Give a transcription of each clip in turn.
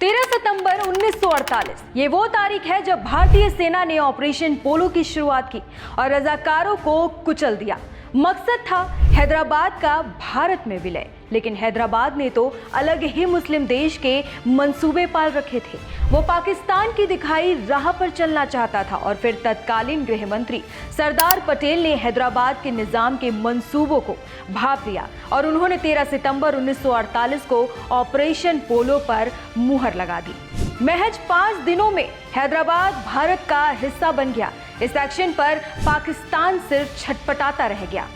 13 सितंबर 1948 ये वो तारीख है जब भारतीय सेना ने ऑपरेशन पोलो की शुरुआत की और रजाकारों को कुचल दिया। मकसद था हैदराबाद का भारत में विलय, लेकिन हैदराबाद ने तो अलग ही मुस्लिम देश के मंसूबे पाल रखे थे। वो पाकिस्तान की दिखाई राह पर चलना चाहता था और फिर तत्कालीन गृह मंत्री सरदार पटेल ने हैदराबाद के निजाम के मंसूबों को भांप लिया और उन्होंने 13 सितंबर 1948 को ऑपरेशन पोलो पर मुहर लगा दी। महज 5 दिनों में हैदराबाद भारत का हिस्सा बन गया। इस एक्शन पर पाकिस्तान सिर्फ छटपटाता रह गया।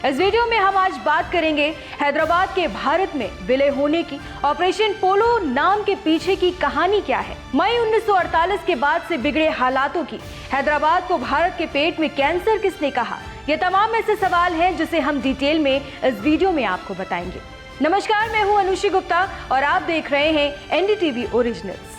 इस वीडियो में हम आज बात करेंगे हैदराबाद के भारत में विलय होने की। ऑपरेशन पोलो नाम के पीछे की कहानी क्या है? मई 1948 के बाद से बिगड़े हालातों की। हैदराबाद को भारत के पेट में कैंसर किसने कहा? ये तमाम ऐसे सवाल हैं जिसे हम डिटेल में इस वीडियो में आपको बताएंगे। नमस्कार, मैं हूं अनुषी गुप्ता और आप देख रहे हैं एनडीटीवी ओरिजिनल्स।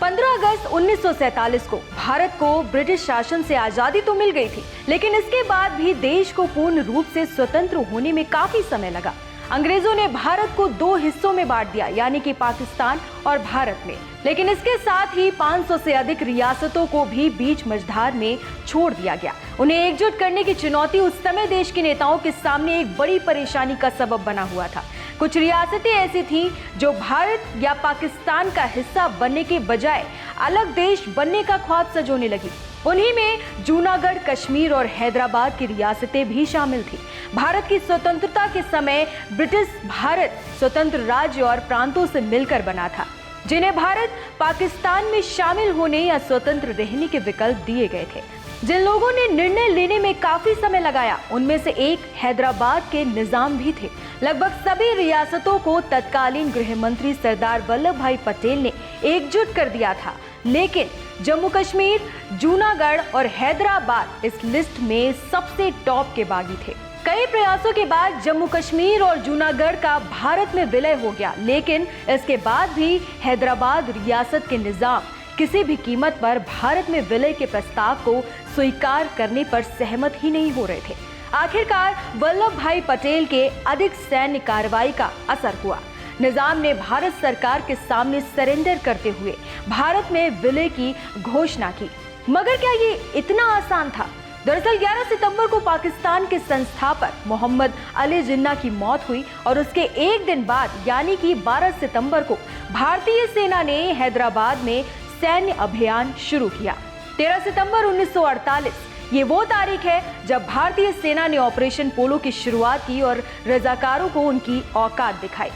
15 अगस्त 1947 को भारत को ब्रिटिश शासन से आजादी तो मिल गई थी, लेकिन इसके बाद भी देश को पूर्ण रूप से स्वतंत्र होने में काफी समय लगा। अंग्रेजों ने भारत को 2 हिस्सों में बांट दिया, यानी कि पाकिस्तान और भारत में। लेकिन इसके साथ ही 500 से अधिक रियासतों को भी बीच मझधार में छोड़ दिया गया। उन्हें एकजुट करने की चुनौती उस समय देश के नेताओं के सामने एक बड़ी परेशानी का सबब बना हुआ था। कुछ रियासतें ऐसी थीं जो भारत या पाकिस्तान का हिस्सा बनने के बजाय अलग देश बनने का ख्वाब सजोने लगी। उन्हीं में जूनागढ़, कश्मीर और हैदराबाद की रियासतें भी शामिल थी। भारत की स्वतंत्रता के समय ब्रिटिश भारत स्वतंत्र राज्य और प्रांतों से मिलकर बना था, जिन्हें भारत पाकिस्तान में शामिल होने या स्वतंत्र रहने के विकल्प दिए गए थे। जिन लोगों ने निर्णय लेने में काफी समय लगाया, उनमें से एक हैदराबाद के निजाम भी थे। लगभग सभी रियासतों को तत्कालीन गृह मंत्री सरदार वल्लभ भाई पटेल ने एकजुट कर दिया था, लेकिन जम्मू कश्मीर, जूनागढ़ और हैदराबाद इस लिस्ट में सबसे टॉप के बागी थे। कई प्रयासों के बाद जम्मू कश्मीर और जूनागढ़ का भारत में विलय हो गया, लेकिन इसके बाद भी हैदराबाद रियासत के निजाम किसी भी कीमत पर भारत में विलय के प्रस्ताव को स्वीकार करने पर सहमत ही नहीं हो रहे थे। आखिरकार वल्लभ भाई पटेल के अधिक सैन्य कार्रवाई का असर हुआ। निजाम ने भारत सरकार के सामने सरेंडर करते हुए भारत में विलय की घोषणा की। मगर क्या ये इतना आसान था? दरअसल 11 सितंबर को पाकिस्तान के संस्थापक मोहम्मद अली जिन्ना की मौत हुई और उसके एक दिन बाद यानी कि 12 सितंबर को भारतीय सेना ने हैदराबाद में सैन्य अभियान शुरू किया। 13 सितंबर 1948 ये वो तारीख है जब भारतीय सेना ने ऑपरेशन पोलो की शुरुआत की और रजाकारों को उनकी औकात दिखाई।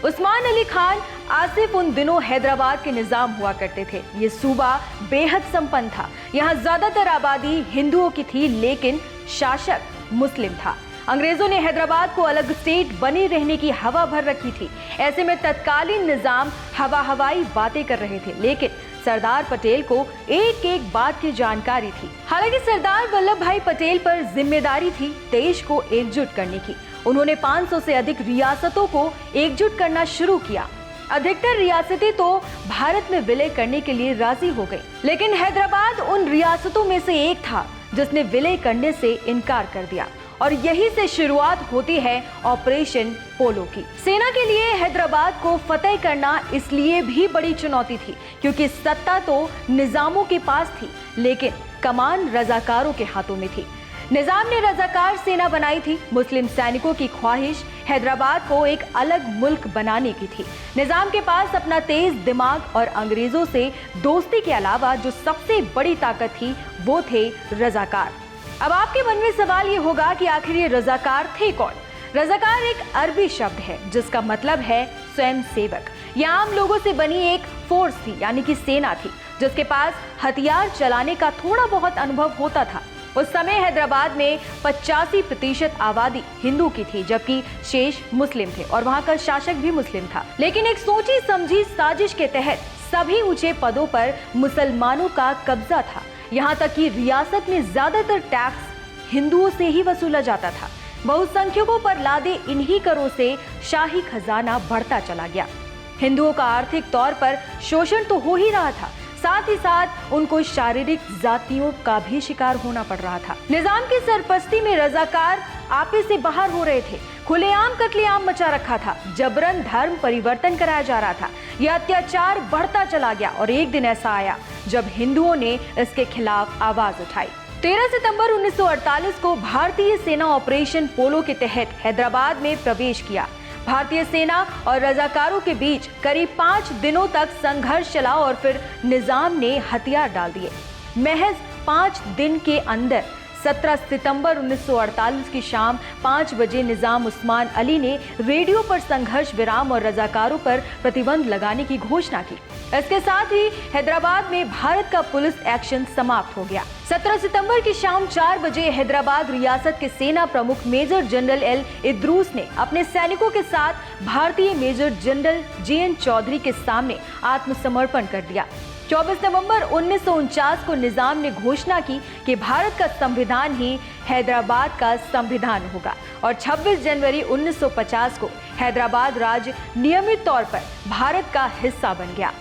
उस्मान अली खान आसिफ उन दिनों हैदराबाद के निजाम हुआ करते थे। ये सूबा बेहद संपन्न था। यहाँ ज्यादातर आबादी हिंदुओं की थी, लेकिन शासक मुस्लिम था। अंग्रेजों ने हैदराबाद को अलग स्टेट बने रहने की हवा भर रखी थी। ऐसे में तत्कालीन निजाम हवाई बातें कर रहे थे, लेकिन सरदार पटेल को एक एक बात की जानकारी थी। हालांकि सरदार वल्लभ भाई पटेल पर जिम्मेदारी थी देश को एकजुट करने की। उन्होंने 500 से अधिक रियासतों को एकजुट करना शुरू किया। अधिकतर रियासतें तो भारत में विलय करने के लिए राजी हो गई, लेकिन हैदराबाद उन रियासतों में से एक था जिसने विलय करने से इनकार कर दिया। और यही से शुरुआत होती है ऑपरेशन पोलो की। सेना के लिए हैदराबाद को फतेह करना इसलिए भी बड़ी चुनौती थी क्योंकि सत्ता तो निजामों के पास थी, लेकिन कमान रजाकारों के हाथों में थी। निजाम ने रजाकार सेना बनाई थी। मुस्लिम सैनिकों की ख्वाहिश हैदराबाद को एक अलग मुल्क बनाने की थी। निजाम के पास अपना तेज दिमाग और अंग्रेजों से दोस्ती के अलावा जो सबसे बड़ी ताकत थी वो थे रजाकार। अब आपके मन में सवाल ये होगा कि आखिर ये रजाकार थे कौन? रजाकार एक अरबी शब्द है जिसका मतलब है स्वयं सेवक। यह आम लोगों से बनी एक फोर्स थी, यानी कि सेना थी, जिसके पास हथियार चलाने का थोड़ा बहुत अनुभव होता था। उस समय हैदराबाद में 85% आबादी हिंदू की थी, जबकि शेष मुस्लिम थे और वहाँ का शासक भी मुस्लिम था। लेकिन एक सोची समझी साजिश के तहत सभी ऊंचे पदों पर मुसलमानों का कब्जा था। यहाँ तक कि रियासत में ज्यादातर टैक्स हिंदुओं से ही वसूला जाता था। बहुसंख्यकों पर लादे इन्हीं करों से शाही खजाना बढ़ता चला गया। हिंदुओं का आर्थिक तौर पर शोषण तो हो ही रहा था, साथ ही साथ उनको शारीरिक जातियों का भी शिकार होना पड़ रहा था। निजाम की सरपरस्ती में रजाकार आपे से बाहर हो रहे थे। खुलेआम कत्लेआम मचा रखा था। जबरन धर्म परिवर्तन कराया जा रहा था। यह अत्याचार बढ़ता चला गया और एक दिन ऐसा आया जब हिंदुओं ने इसके खिलाफ आवाज उठाई। 13 सितंबर 1948 को भारतीय सेना ऑपरेशन पोलो के तहत हैदराबाद में प्रवेश किया। भारतीय सेना और रजाकारों के बीच करीब 5 दिनों तक संघर्ष चला और फिर निजाम ने हथियार डाल दिए। महज 5 दिन के अंदर 17 सितंबर 1948 की शाम 5 बजे निजाम उस्मान अली ने रेडियो पर संघर्ष विराम और रजाकारों पर प्रतिबंध लगाने की घोषणा की। इसके साथ ही हैदराबाद में भारत का पुलिस एक्शन समाप्त हो गया। 17 सितंबर की शाम 4 बजे हैदराबाद रियासत के सेना प्रमुख मेजर जनरल एल इद्रूस ने अपने सैनिकों के साथ भारतीय मेजर जनरल JN चौधरी के सामने आत्मसमर्पण कर दिया। 24 नवंबर 1949 को निजाम ने घोषणा की कि भारत का संविधान ही हैदराबाद का संविधान होगा और 26 जनवरी 1950 को हैदराबाद राज्य नियमित तौर पर भारत का हिस्सा बन गया।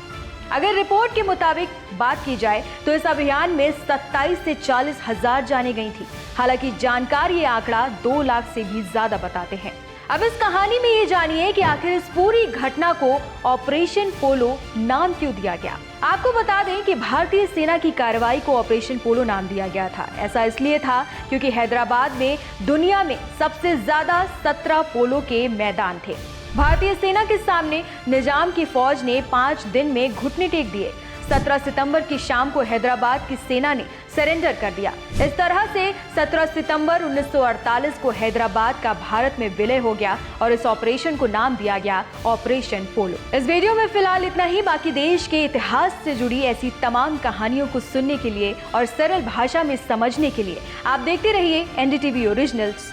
अगर रिपोर्ट के मुताबिक बात की जाए तो इस अभियान में 27 से 40 हजार जानें गई थी। हालांकि जानकार ये आंकड़ा 2 लाख से भी ज्यादा बताते हैं। अब इस कहानी में ये जानिए कि आखिर इस पूरी घटना को ऑपरेशन पोलो नाम क्यों दिया गया। आपको बता दें कि भारतीय सेना की कार्रवाई को ऑपरेशन पोलो नाम दिया गया था। ऐसा इसलिए था क्योंकि हैदराबाद में दुनिया में सबसे ज्यादा 17 पोलो के मैदान थे। भारतीय सेना के सामने निजाम की फौज ने 5 दिन में घुटने टेक दिए। 17 सितंबर की शाम को हैदराबाद की सेना ने सरेंडर कर दिया। इस तरह से 17 सितंबर 1948 को हैदराबाद का भारत में विलय हो गया और इस ऑपरेशन को नाम दिया गया ऑपरेशन पोलो। इस वीडियो में फिलहाल इतना ही। बाकी देश के इतिहास से जुड़ी ऐसी तमाम कहानियों को सुनने के लिए और सरल भाषा में समझने के लिए आप देखते रहिए NDTV ओरिजिनल्स।